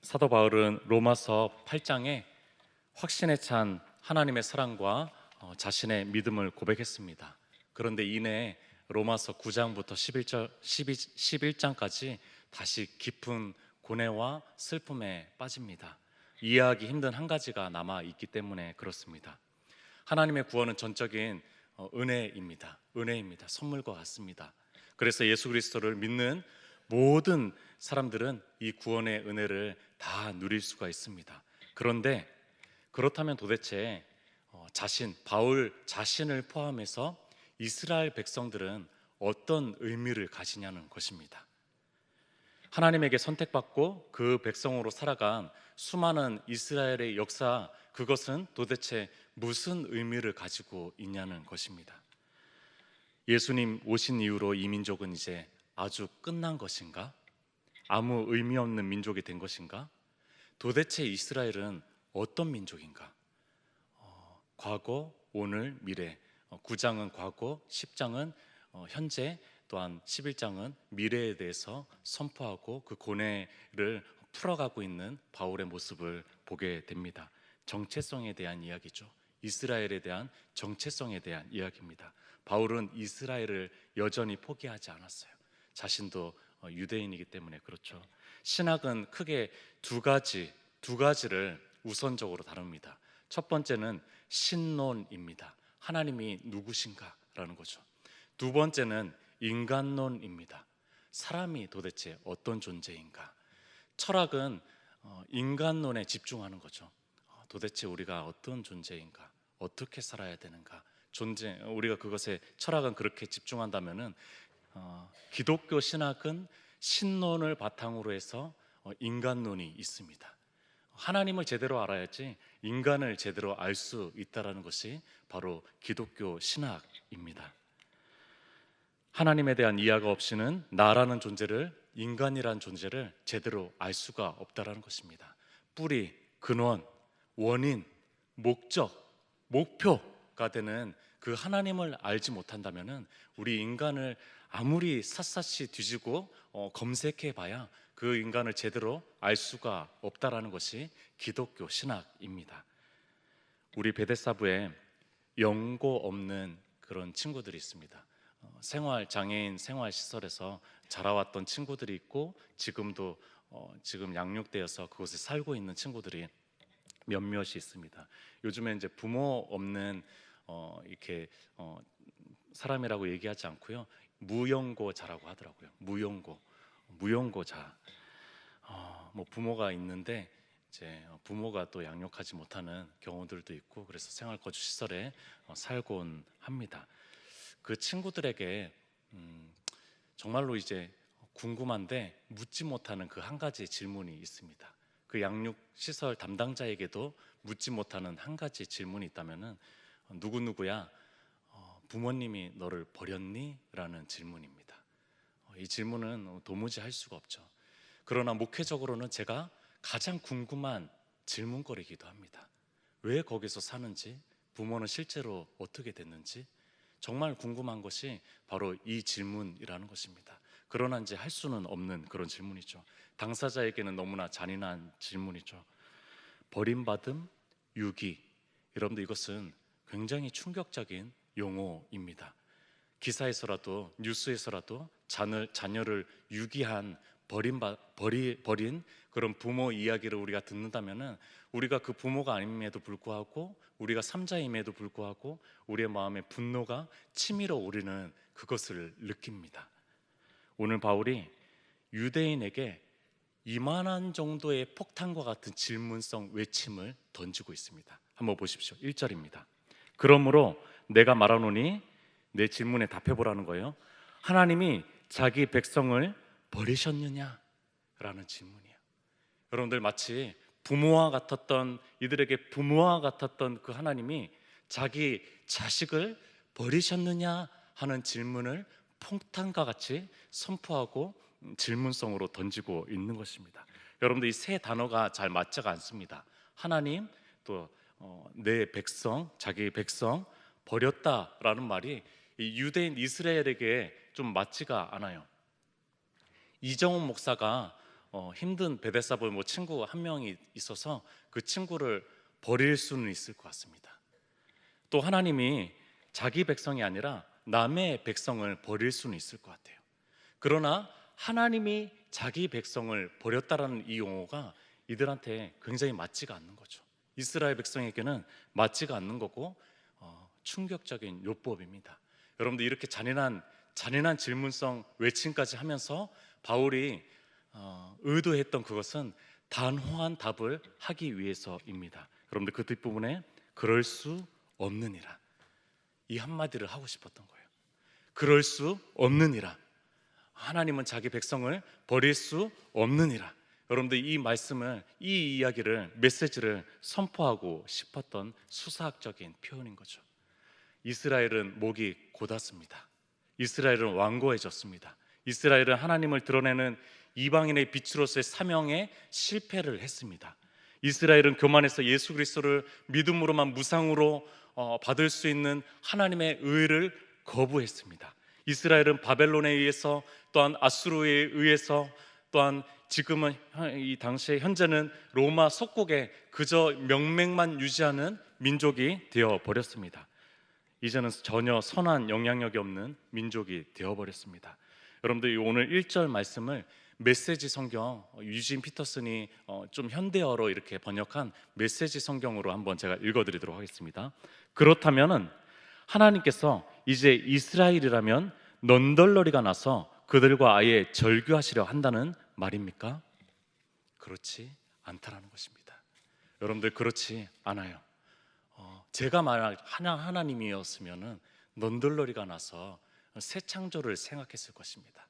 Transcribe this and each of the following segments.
사도 바울은 로마서 8장에 확신에 찬 하나님의 사랑과 자신의 믿음을 고백했습니다. 그런데 이내 로마서 9장부터 11장까지 다시 깊은 고뇌와 슬픔에 빠집니다. 이해하기 힘든 한 가지가 남아 있기 때문에 그렇습니다. 하나님의 구원은 전적인 은혜입니다. 선물과 같습니다. 그래서 예수 그리스도를 믿는 모든 사람들은 이 구원의 은혜를 다 누릴 수가 있습니다. 그런데 그렇다면 도대체 바울 자신을 포함해서 이스라엘 백성들은 어떤 의미를 가지냐는 것입니다. 하나님에게 선택받고 그 백성으로 살아간 수많은 이스라엘의 역사, 그것은 도대체 무슨 의미를 가지고 있냐는 것입니다. 예수님 오신 이후로 이 민족은 이제 아주 끝난 것인가? 아무 의미 없는 민족이 된 것인가? 도대체 이스라엘은 어떤 민족인가? 과거, 오늘, 미래. 9장은 과거, 10장은 현재, 또한 11장은 미래에 대해서 선포하고 그 고뇌를 풀어가고 있는 바울의 모습을 보게 됩니다. 정체성에 대한 이야기죠. 이스라엘에 대한 정체성에 대한 이야기입니다. 바울은 이스라엘을 여전히 포기하지 않았어요. 자신도 유대인이기 때문에 그렇죠. 신학은 크게 두 가지를 우선적으로 다룹니다. 첫 번째는 신론입니다. 하나님이 누구신가라는 거죠. 두 번째는 인간론입니다. 사람이 도대체 어떤 존재인가. 철학은 인간론에 집중하는 거죠. 도대체 우리가 어떤 존재인가, 어떻게 살아야 되는가. 우리가 그것에 철학은 그렇게 집중한다면은 기독교 신학은 신론을 바탕으로 해서 인간론이 있습니다. 하나님을 제대로 알아야지 인간을 제대로 알 수 있다라는 것이 바로 기독교 신학입니다. 하나님에 대한 이해가 없이는 나라는 존재를, 인간이라는 존재를 제대로 알 수가 없다라는 것입니다. 뿌리, 근원, 원인, 목적, 목표가 되는 그 하나님을 알지 못한다면은 우리 인간을 아무리 샅샅이 뒤지고 검색해 봐야 그 인간을 제대로 알 수가 없다라는 것이 기독교 신학입니다. 우리 베데사부에 연고 없는 그런 친구들이 있습니다. 장애인 생활 시설에서 자라왔던 친구들이 있고 지금도 지금 양육되어서 그곳에 살고 있는 친구들이 몇몇이 있습니다. 요즘에 이제 부모 없는 이렇게 사람이라고 얘기하지 않고요, 무연고자라고 하더라고요. 무연고자. 뭐 부모가 있는데 이제 부모가 또 양육하지 못하는 경우들도 있고, 그래서 생활거주 시설에 살곤 합니다. 그 친구들에게 정말로 이제 궁금한데 묻지 못하는 그 한 가지 질문이 있습니다. 그 양육시설 담당자에게도 묻지 못하는 한 가지 질문이 있다면은 누구누구야, 부모님이 너를 버렸니? 라는 질문입니다. 이 질문은 도무지 할 수가 없죠. 그러나 목회적으로는 제가 가장 궁금한 질문거리이기도 합니다. 왜 거기서 사는지, 부모는 실제로 어떻게 됐는지 정말 궁금한 것이 바로 이 질문이라는 것입니다. 그러나 이제 할 수는 없는 그런 질문이죠. 당사자에게는 너무나 잔인한 질문이죠. 버림받음, 유기. 여러분들, 이것은 굉장히 충격적인 용어입니다. 기사에서라도, 뉴스에서라도 자녀를 유기한 버린 그런 부모 이야기를 우리가 듣는다면은 우리가 그 부모가 아님에도 불구하고, 우리가 삼자임에도 불구하고 우리의 마음에 분노가 치밀어 오르는 그것을 느낍니다. 오늘 바울이 유대인에게 이만한 정도의 폭탄과 같은 질문성 외침을 던지고 있습니다. 한번 보십시오. 1절입니다. 그러므로 내가 말하노니, 내 질문에 답해보라는 거예요. 하나님이 자기 백성을 버리셨느냐? 라는 질문이에요. 여러분들, 마치 이들에게 부모와 같았던 그 하나님이 자기 자식을 버리셨느냐 하는 질문을 폭탄과 같이 선포하고 질문성으로 던지고 있는 것입니다. 여러분들, 이 세 단어가 잘 맞지가 않습니다. 하나님, 또 내 백성, 자기 백성 버렸다라는 말이 이 유대인 이스라엘에게 좀 맞지가 않아요. 이정훈 목사가 힘든 베데사볼 친구 한 명이 있어서 그 친구를 버릴 수는 있을 것 같습니다. 또 하나님이 자기 백성이 아니라 남의 백성을 버릴 수는 있을 것 같아요. 그러나 하나님이 자기 백성을 버렸다라는 이 용어가 이들한테 굉장히 맞지가 않는 거죠. 이스라엘 백성에게는 맞지가 않는 거고 충격적인 요법입니다. 여러분들 이렇게 잔인한 질문성 외침까지 하면서 바울이 의도했던 그것은 단호한 답을 하기 위해서입니다. 여러분들 그 뒷부분에 그럴 수 없느니라, 이 한마디를 하고 싶었던 거예요. 그럴 수 없느니라. 하나님은 자기 백성을 버릴 수 없느니라. 여러분들 이 말씀을, 이 이야기를, 메시지를 선포하고 싶었던 수사학적인 표현인 거죠. 이스라엘은 목이 곧았습니다. 이스라엘은 완고해졌습니다. 이스라엘은 하나님을 드러내는 이방인의 빛으로서의 사명에 실패를 했습니다. 이스라엘은 교만해서 예수 그리스도를 믿음으로만 무상으로 받을 수 있는 하나님의 의를 거부했습니다. 이스라엘은 바벨론에 의해서, 또한 아수르에 의해서, 또한 지금은 이 당시에 현재는 로마 속국에 그저 명맥만 유지하는 민족이 되어 버렸습니다. 이제는 전혀 선한 영향력이 없는 민족이 되어 버렸습니다. 여러분들 오늘 1절 말씀을 메시지 성경, 유진 피터슨이 좀 현대어로 이렇게 번역한 메시지 성경으로 한번 제가 읽어드리도록 하겠습니다. 그렇다면은 하나님께서 이제 이스라엘이라면 넌덜러리가 나서 그들과 아예 절교하시려 한다는 말입니까? 그렇지 않다라는 것입니다. 여러분들 그렇지 않아요. 제가 만약 하나님이었으면은 넌덜러리가 나서 새 창조를 생각했을 것입니다.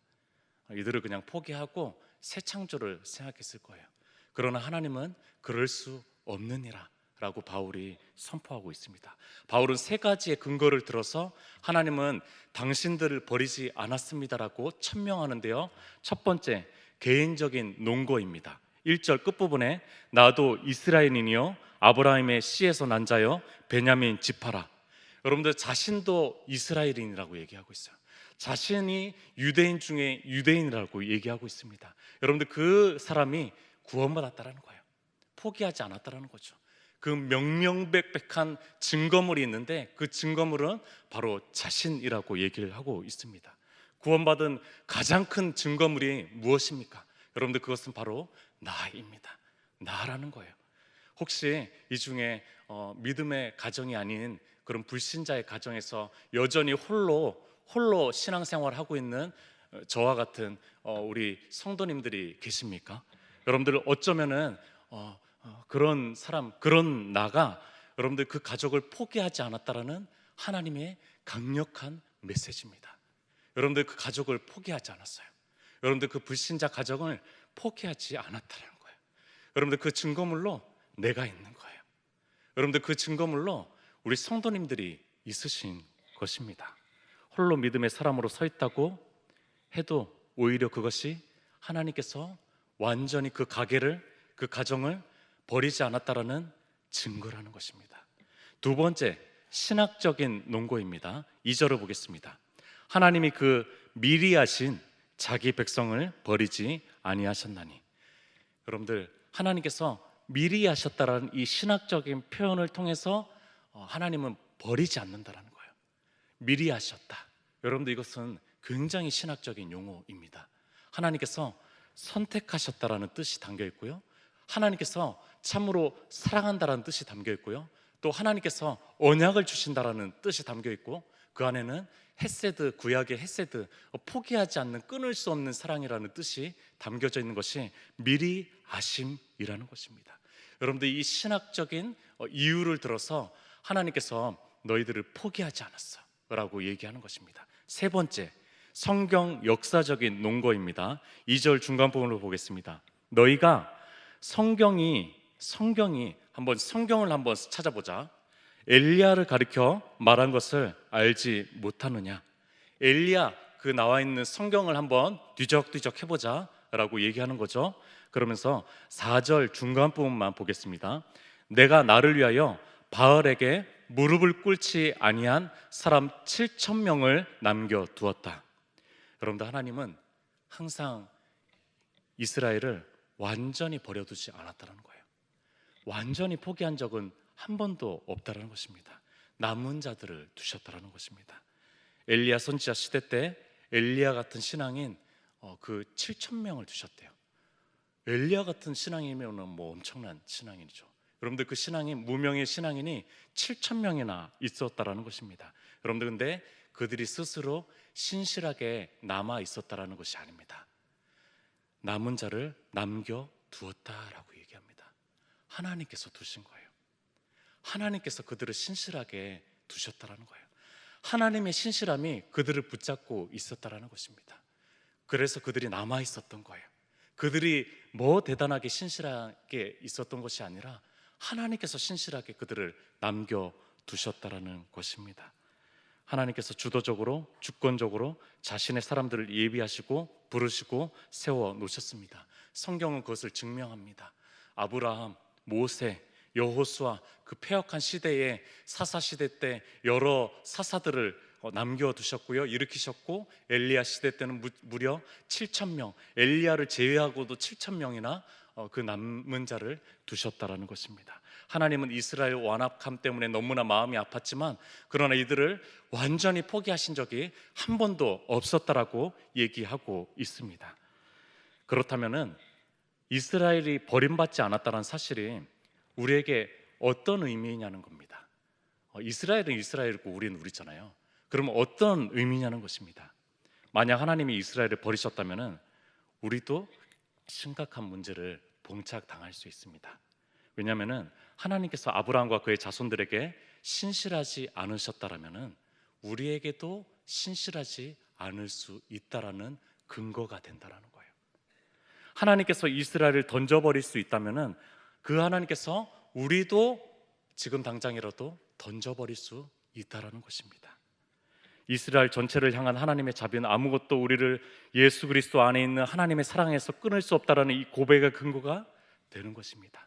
이들을 그냥 포기하고 새 창조를 생각했을 거예요. 그러나 하나님은 그럴 수 없느니라 라고 바울이 선포하고 있습니다. 바울은 세 가지의 근거를 들어서 하나님은 당신들을 버리지 않았습니다라고 천명하는데요, 첫 번째, 개인적인 논거입니다. 1절 끝부분에 나도 이스라엘인이요 아브라함의 씨에서 난 자여 베냐민 지파라. 여러분들 자신도 이스라엘인이라고 얘기하고 있어요. 자신이 유대인 중에 유대인이라고 얘기하고 있습니다. 여러분들 그 사람이 구원받았다라는 거예요. 포기하지 않았다라는 거죠. 그 명명백백한 증거물이 있는데 그 증거물은 바로 자신이라고 얘기를 하고 있습니다. 구원받은 가장 큰 증거물이 무엇입니까? 여러분들 그것은 바로 나입니다. 나라는 거예요. 혹시 이 중에 믿음의 가정이 아닌 그런 불신자의 가정에서 여전히 홀로 신앙생활을 하고 있는 저와 같은 우리 성도님들이 계십니까? 여러분들 어쩌면은 그런 사람, 그런 나가 여러분들 그 가족을 포기하지 않았다라는 하나님의 강력한 메시지입니다. 여러분들 그 가족을 포기하지 않았어요. 여러분들 그 불신자 가정을 포기하지 않았다는 거예요. 여러분들 그 증거물로 내가 있는 거예요. 여러분들 그 증거물로 우리 성도님들이 있으신 것입니다. 홀로 믿음의 사람으로 서 있다고 해도 오히려 그것이 하나님께서 완전히 그 가게를, 그 가정을 버리지 않았다라는 증거라는 것입니다. 두 번째, 신학적인 논거입니다. 2절을 보겠습니다. 하나님이 그 미리 하신 자기 백성을 버리지 아니하셨나니. 여러분들 하나님께서 미리 하셨다라는 이 신학적인 표현을 통해서 하나님은 버리지 않는다라는 거예요. 미리 하셨다. 여러분들 이것은 굉장히 신학적인 용어입니다. 하나님께서 선택하셨다라는 뜻이 담겨 있고요, 하나님께서 참으로 사랑한다라는 뜻이 담겨 있고요, 또 하나님께서 언약을 주신다라는 뜻이 담겨 있고, 그 안에는 헤세드, 구약의 헤세드, 포기하지 않는, 끊을 수 없는 사랑이라는 뜻이 담겨져 있는 것이 미리 아심이라는 것입니다. 여러분들 이 신학적인 이유를 들어서 하나님께서 너희들을 포기하지 않았어 라고 얘기하는 것입니다. 세 번째, 성경 역사적인 논거입니다. 2절 중간 부분을 보겠습니다. 너희가 성경을 한번 찾아보자. 엘리야를 가리켜 말한 것을 알지 못하느냐. 엘리야 그 나와 있는 성경을 한번 뒤적뒤적 해보자 라고 얘기하는 거죠. 그러면서 4절 중간 부분만 보겠습니다. 내가 나를 위하여 바알에게 무릎을 꿇지 아니한 사람 7,000명을 남겨두었다. 여러분들 하나님은 항상 이스라엘을 완전히 버려두지 않았다는 거예요. 완전히 포기한 적은 한 번도 없다라는 것입니다. 남은 자들을 두셨다라는 것입니다. 엘리야 선지자 시대 때 엘리야 같은 신앙인 그 7천 명을 두셨대요. 엘리야 같은 신앙이면 뭐 엄청난 신앙인이죠. 여러분들 그 신앙인, 무명의 신앙인이 7천 명이나 있었다라는 것입니다. 여러분들 근데 그들이 스스로 신실하게 남아 있었다라는 것이 아닙니다. 남은 자를 남겨두었다라고 얘기합니다. 하나님께서 두신 거예요. 하나님께서 그들을 신실하게 두셨다라는 거예요. 하나님의 신실함이 그들을 붙잡고 있었다라는 것입니다. 그래서 그들이 남아 있었던 거예요. 그들이 뭐 대단하게 신실하게 있었던 것이 아니라 하나님께서 신실하게 그들을 남겨두셨다라는 것입니다. 하나님께서 주도적으로 주권적으로 자신의 사람들을 예비하시고 부르시고 세워 놓으셨습니다. 성경은 그것을 증명합니다. 아브라함, 모세, 여호수아, 그 패역한 시대에 사사시대 때 여러 사사들을 남겨두셨고요, 일으키셨고, 엘리야 시대 때는 무려 7천 명, 엘리야를 제외하고도 7천 명이나 그 남은 자를 두셨다라는 것입니다. 하나님은 이스라엘 완악함 때문에 너무나 마음이 아팠지만 그러나 이들을 완전히 포기하신 적이 한 번도 없었다라고 얘기하고 있습니다. 그렇다면은 이스라엘이 버림받지 않았다는 사실이 우리에게 어떤 의미냐는 겁니다. 이스라엘은 이스라엘이고 우리는 우리잖아요. 그러면 어떤 의미냐는 것입니다. 만약 하나님이 이스라엘을 버리셨다면 우리도 심각한 문제를 봉착당할 수 있습니다. 왜냐하면 하나님께서 아브라함과 그의 자손들에게 신실하지 않으셨다면 우리에게도 신실하지 않을 수 있다라는 근거가 된다라는 거예요. 하나님께서 이스라엘을 던져버릴 수 있다면 그 하나님께서 우리도 지금 당장이라도 던져버릴 수 있다라는 것입니다. 이스라엘 전체를 향한 하나님의 자비는 아무것도 우리를 예수 그리스도 안에 있는 하나님의 사랑에서 끊을 수 없다라는 이 고백의 근거가 되는 것입니다.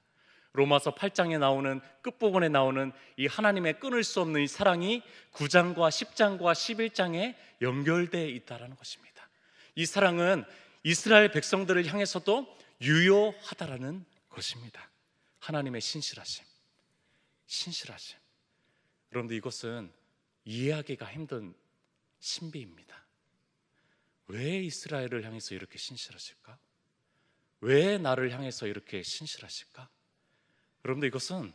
로마서 8장에 나오는 끝부분에 나오는 이 하나님의 끊을 수 없는 이 사랑이 9장과 10장과 11장에 연결되어 있다라는 것입니다. 이 사랑은 이스라엘 백성들을 향해서도 유효하다라는 것입니다. 하나님의 신실하심. 여러분들 이것은 이해하기가 힘든 신비입니다. 왜 이스라엘을 향해서 이렇게 신실하실까? 왜 나를 향해서 이렇게 신실하실까? 여러분들 이것은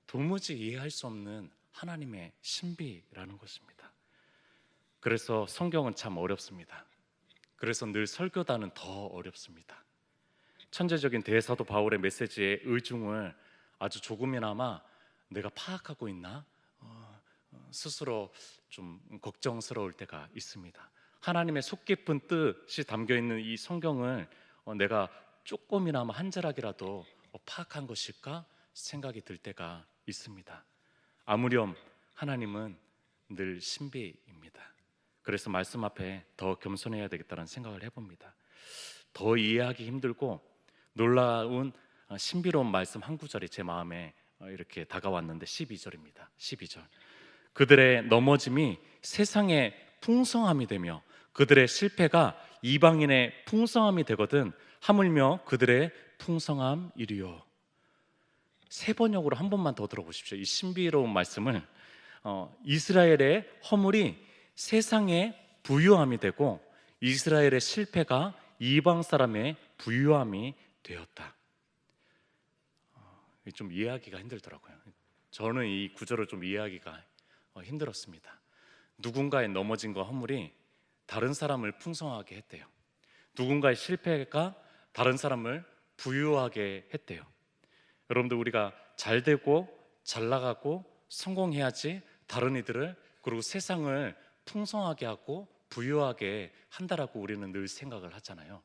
도무지 이해할 수 없는 하나님의 신비라는 것입니다. 그래서 성경은 참 어렵습니다. 그래서 늘 설교단은 더 어렵습니다. 천재적인 대사도 바울의 메시지의 의중을 아주 조금이나마 내가 파악하고 있나 스스로 좀 걱정스러울 때가 있습니다. 하나님의 속 깊은 뜻이 담겨있는 이 성경을 내가 조금이나마 한 자락이라도 파악한 것일까 생각이 들 때가 있습니다. 아무렴 하나님은 늘 신비입니다. 그래서 말씀 앞에 더 겸손해야 되겠다는 생각을 해봅니다. 더 이해하기 힘들고 놀라운 신비로운 말씀 한 구절이 제 마음에 이렇게 다가왔는데 12절입니다. 12절. 그들의 넘어짐이 세상의 풍성함이 되며 그들의 실패가 이방인의 풍성함이 되거든 하물며 그들의 풍성함이리요. 세 번역으로 한 번만 더 들어보십시오. 이 신비로운 말씀을 이스라엘의 허물이 세상의 부유함이 되고 이스라엘의 실패가 이방 사람의 부유함이 되었다. 좀 이해하기가 힘들더라고요. 저는 이 구절을 좀 이해하기가 힘들었습니다. 누군가의 넘어짐과 허물이 다른 사람을 풍성하게 했대요. 누군가의 실패가 다른 사람을 부유하게 했대요. 여러분들 우리가 잘 되고 잘 나가고 성공해야지 다른 이들을 그리고 세상을 풍성하게 하고 부유하게 한다라고 우리는 늘 생각을 하잖아요.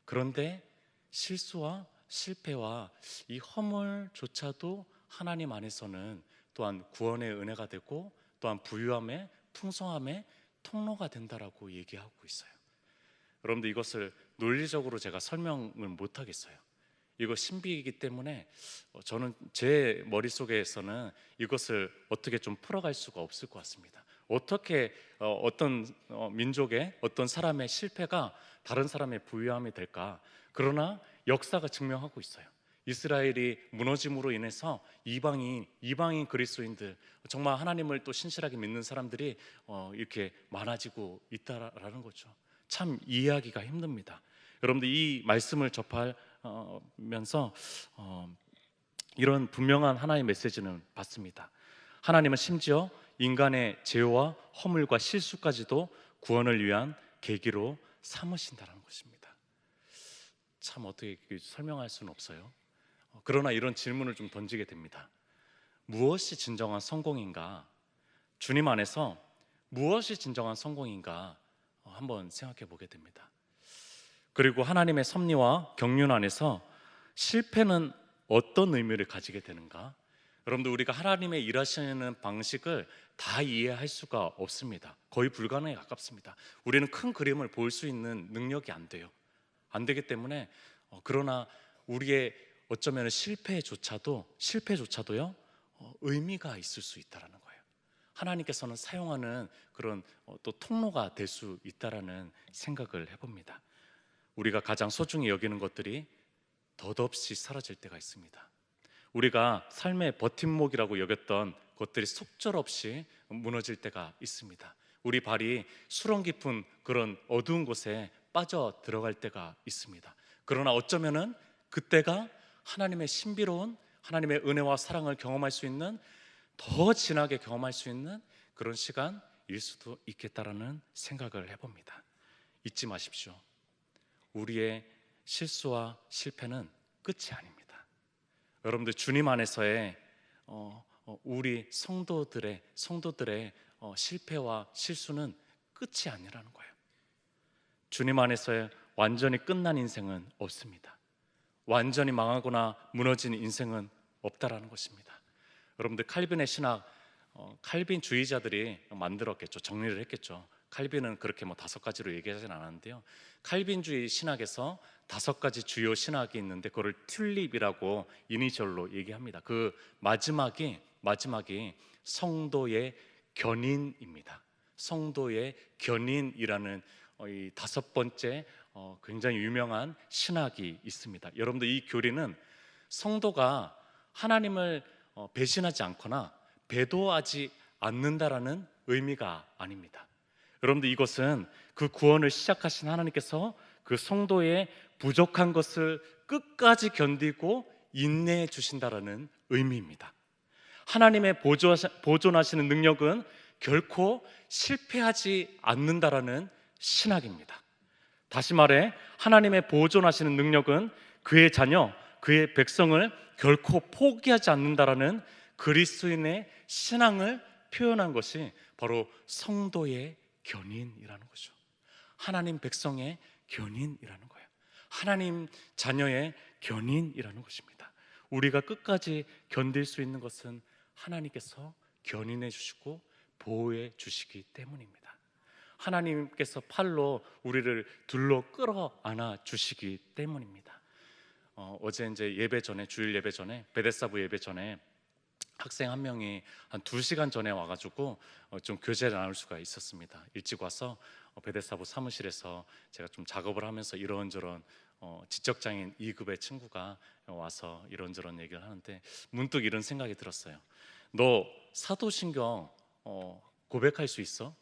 그런데 실수와 실패와 이 허물조차도 하나님 안에서는 또한 구원의 은혜가 되고 또한 부유함의 풍성함의 통로가 된다라고 얘기하고 있어요. 여러분들 이것을 논리적으로 제가 설명을 못 하겠어요. 이거 신비이기 때문에 저는 제 머릿속에서는 이것을 어떻게 좀 풀어갈 수가 없을 것 같습니다. 어떻게 어떤 민족의 어떤 사람의 실패가 다른 사람의 부유함이 될까? 그러나 역사가 증명하고 있어요. 이스라엘이 무너짐으로 인해서 이방인 그리스도인들, 정말 하나님을 또 신실하게 믿는 사람들이 이렇게 많아지고 있다라는 거죠. 참 이해하기가 힘듭니다. 여러분들 이 말씀을 접하면서 이런 분명한 하나의 메시지는 받습니다. 하나님은 심지어 인간의 죄와 허물과 실수까지도 구원을 위한 계기로 삼으신다는 것입니다. 참 어떻게 설명할 수는 없어요. 그러나 이런 질문을 좀 던지게 됩니다. 무엇이 진정한 성공인가? 주님 안에서 무엇이 진정한 성공인가? 한번 생각해 보게 됩니다. 그리고 하나님의 섭리와 경륜 안에서 실패는 어떤 의미를 가지게 되는가? 여러분들, 우리가 하나님의 일하시는 방식을 다 이해할 수가 없습니다. 거의 불가능에 가깝습니다. 우리는 큰 그림을 볼 수 있는 능력이 안 돼요. 안 되기 때문에 그러나 우리의 어쩌면 실패조차도요 의미가 있을 수 있다라는 거예요. 하나님께서는 사용하는 그런 또 통로가 될 수 있다라는 생각을 해봅니다. 우리가 가장 소중히 여기는 것들이 덧없이 사라질 때가 있습니다. 우리가 삶의 버팀목이라고 여겼던 것들이 속절없이 무너질 때가 있습니다. 우리 발이 수렁 깊은 그런 어두운 곳에 빠져 들어갈 때가 있습니다. 그러나 어쩌면은 그때가 하나님의 신비로운 하나님의 은혜와 사랑을 경험할 수 있는, 더 진하게 경험할 수 있는 그런 시간일 수도 있겠다라는 생각을 해봅니다. 잊지 마십시오. 우리의 실수와 실패는 끝이 아닙니다. 여러분들, 주님 안에서의 우리 성도들의 실패와 실수는 끝이 아니라는 거예요. 주님 안에서의 완전히 끝난 인생은 없습니다. 완전히 망하거나 무너진 인생은 없다라는 것입니다. 여러분들, 칼빈의 신학, 칼빈주의자들이 만들었겠죠. 정리를 했겠죠. 칼빈은 그렇게 5가지로 얘기하진 않았는데요. 칼빈주의 신학에서 5가지 주요 신학이 있는데 그걸 튤립이라고 이니셜로 얘기합니다. 그 마지막이 성도의 견인입니다. 성도의 견인이라는 이 5번째 굉장히 유명한 신학이 있습니다. 여러분들, 이 교리는 성도가 하나님을 배신하지 않거나 배도하지 않는다라는 의미가 아닙니다. 여러분들, 이것은 그 구원을 시작하신 하나님께서 그 성도의 부족한 것을 끝까지 견디고 인내해 주신다라는 의미입니다. 하나님의 보존하시는 능력은 결코 실패하지 않는다라는 신학입니다. 다시 말해, 하나님의 보존하시는 능력은 그의 자녀, 그의 백성을 결코 포기하지 않는다라는 그리스도인의 신앙을 표현한 것이 바로 성도의 견인이라는 거죠. 하나님 백성의 견인이라는 거예요. 하나님 자녀의 견인이라는 것입니다. 우리가 끝까지 견딜 수 있는 것은 하나님께서 견인해 주시고 보호해 주시기 때문입니다. 하나님께서 팔로 우리를 둘러 끌어안아 주시기 때문입니다. 어제 이제 주일 예배 전에, 베데사부 예배 전에 학생 한 명이 한 2시간 전에 와가지고 좀 교제를 나눌 수가 있었습니다. 일찍 와서 베데사부 사무실에서 제가 좀 작업을 하면서 이런저런 지적장애인 2급의 친구가 와서 이런저런 얘기를 하는데 문득 이런 생각이 들었어요. 너 사도신경 고백할 수 있어?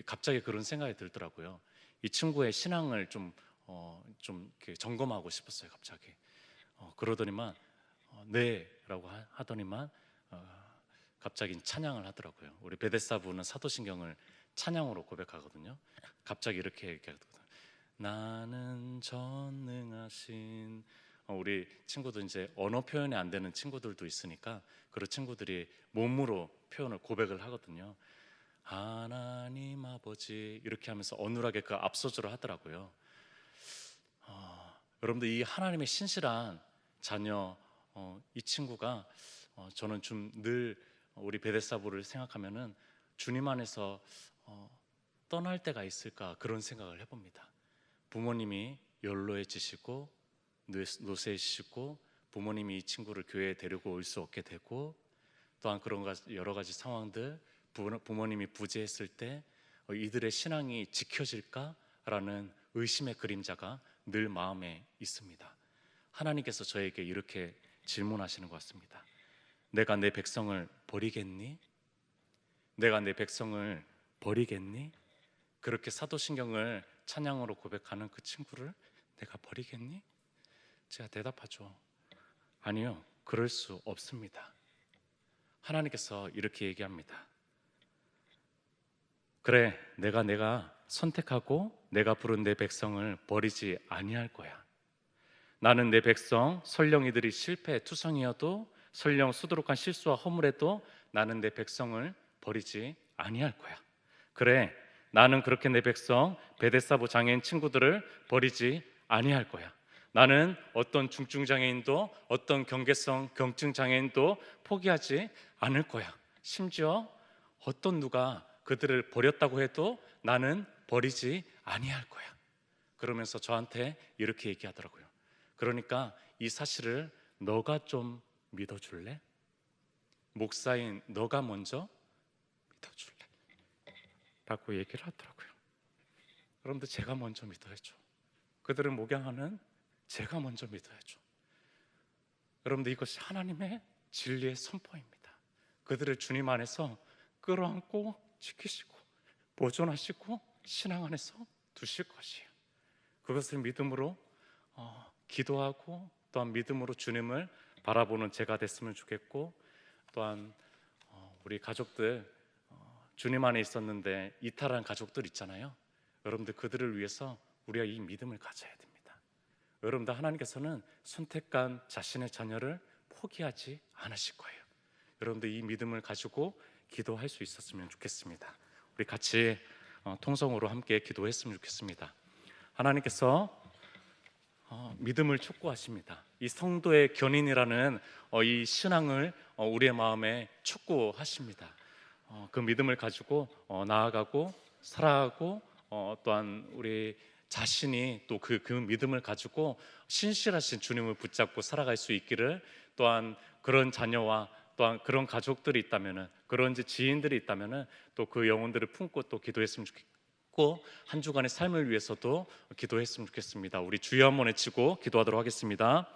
갑자기 그런 생각이 들더라고요. 이 친구의 신앙을 좀 이렇게 점검하고 싶었어요. 갑자기 그러더니만 네라고 하더니만 갑자기 찬양을 하더라고요. 우리 베데사부는 사도신경을 찬양으로 고백하거든요. 갑자기 이렇게 얘기하거든요. 나는 전능하신, 우리 친구도 이제 언어 표현이 안 되는 친구들도 있으니까 그런 친구들이 몸으로 표현을 고백을 하거든요. 하나님 아버지, 이렇게 하면서 어눌하게 그 앞소절을 하더라고요. 여러분들, 이 하나님의 신실한 자녀, 이 친구가 저는 좀 늘 우리 베데사부를 생각하면은 주님 안에서 떠날 때가 있을까, 그런 생각을 해봅니다. 부모님이 연로해지시고 노쇠해지시고 부모님이 이 친구를 교회에 데리고 올 수 없게 되고, 또한 그런 여러 가지 상황들, 부모님이 부재했을 때 이들의 신앙이 지켜질까라는 의심의 그림자가 늘 마음에 있습니다. 하나님께서 저에게 이렇게 질문하시는 것 같습니다. 내가 내 백성을 버리겠니? 내가 내 백성을 버리겠니? 그렇게 사도신경을 찬양으로 고백하는 그 친구를 내가 버리겠니? 제가 대답하죠. 아니요, 그럴 수 없습니다. 하나님께서 이렇게 얘기합니다. 그래, 내가 선택하고 내가 부른 내 백성을 버리지 아니할 거야. 나는 내 백성 설령 이들이 실패 투성이어도 설령 수두룩한 실수와 허물에도 나는 내 백성을 버리지 아니할 거야. 그래, 나는 그렇게 내 백성 베데사보 장애인 친구들을 버리지 아니할 거야. 나는 어떤 중증 장애인도 어떤 경계성 경증 장애인도 포기하지 않을 거야. 심지어 어떤 누가 그들을 버렸다고 해도 나는 버리지 아니할 거야. 그러면서 저한테 이렇게 얘기하더라고요. 그러니까 이 사실을 너가 좀 믿어줄래? 목사인 너가 먼저 믿어줄래? 라고 얘기를 하더라고요. 여러분들, 제가 먼저 믿어야죠. 그들을 목양하는 제가 먼저 믿어야죠. 여러분들, 이것이 하나님의 진리의 선포입니다. 그들을 주님 안에서 끌어안고 지키시고 보존하시고 신앙 안에서 두실 것이에요. 그것을 믿음으로 기도하고 또한 믿음으로 주님을 바라보는 제가 됐으면 좋겠고, 또한 우리 가족들 주님 안에 있었는데 이탈한 가족들 있잖아요. 여러분들, 그들을 위해서 우리가 이 믿음을 가져야 됩니다. 여러분들, 하나님께서는 선택한 자신의 자녀를 포기하지 않으실 거예요. 여러분들, 이 믿음을 가지고 기도할 수 있었으면 좋겠습니다. 우리 같이 통성으로 함께 기도했으면 좋겠습니다. 하나님께서 믿음을 촉구하십니다. 이 성도의 견인이라는 이 신앙을 우리의 마음에 촉구하십니다. 그 믿음을 가지고 나아가고 살아가고, 또한 우리 자신이 또 그 믿음을 가지고 신실하신 주님을 붙잡고 살아갈 수 있기를, 또한 그런 자녀와 또한 그런 가족들이 있다면은, 그런 지인들이 있다면은 또 그 영혼들을 품고 또 기도했으면 좋겠고, 한 주간의 삶을 위해서도 기도했으면 좋겠습니다. 우리 주여 한번 외치고 기도하도록 하겠습니다.